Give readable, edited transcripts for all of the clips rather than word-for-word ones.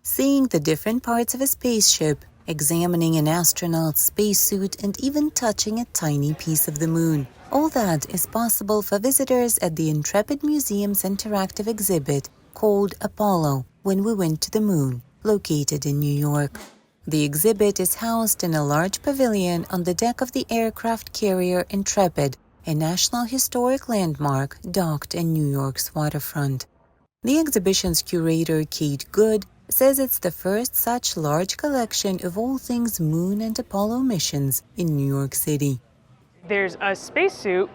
Seeing the different parts of a spaceship, examining an astronaut's spacesuit, and even touching a tiny piece of the moon. All that is possible for visitors at the Intrepid Museum's interactive exhibit called Apollo, When We Went to the Moon, located in New York. The exhibit is housed in a large pavilion on the deck of the aircraft carrier Intrepid, a National Historic Landmark docked in New York's waterfront. The exhibition's curator, Kate Good, says it's the first such large collection of all things Moon and Apollo missions in New York City. There's a spacesuit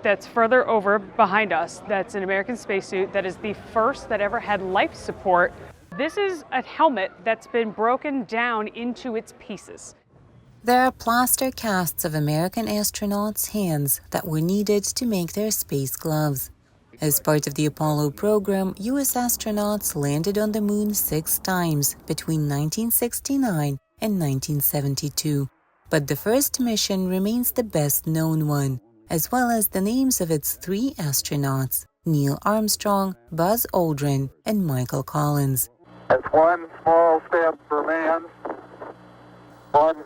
that's further over behind us. That's an American spacesuit that is the first that ever had life support. This is a helmet that's been broken down into its pieces. There are plaster casts of American astronauts' hands that were needed to make their space gloves. As part of the Apollo program, U.S. astronauts landed on the Moon 6 times between 1969 and 1972. But the first mission remains the best-known one, as well as the names of its 3 astronauts, Neil Armstrong, Buzz Aldrin, and Michael Collins. It's one small step for man, one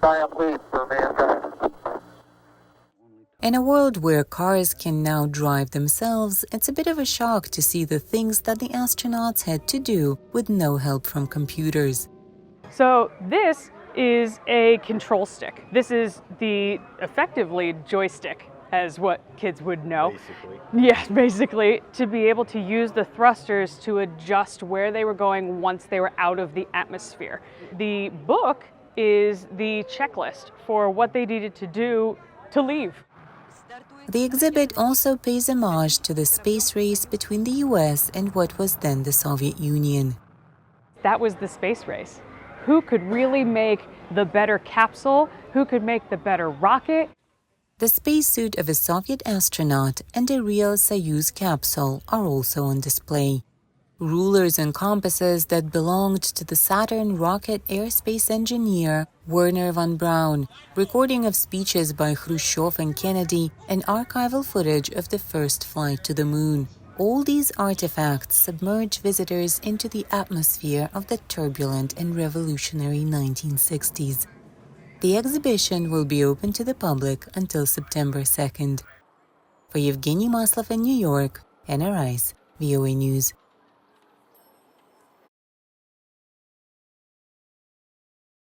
giant leap for mankind. In a world where cars can now drive themselves, it's a bit of a shock to see the things that the astronauts had to do with no help from computers. So this is a control stick. This is the effectively joystick, as what kids would know. Basically. Yes, basically, to be able to use the thrusters to adjust where they were going once they were out of the atmosphere. The book is the checklist for what they needed to do to leave. The exhibit also pays homage to the space race between the US and what was then the Soviet Union. That was the space race. Who could really make the better capsule? Who could make the better rocket? The spacesuit of a Soviet astronaut and a real Soyuz capsule are also on display. Rulers and compasses that belonged to the Saturn rocket airspace engineer Wernher von Braun, recording of speeches by Khrushchev and Kennedy, and archival footage of the first flight to the moon. All these artifacts submerge visitors into the atmosphere of the turbulent and revolutionary 1960s. The exhibition will be open to the public until September 2nd. For Evgeny Maslov in New York, NRI's VOA News.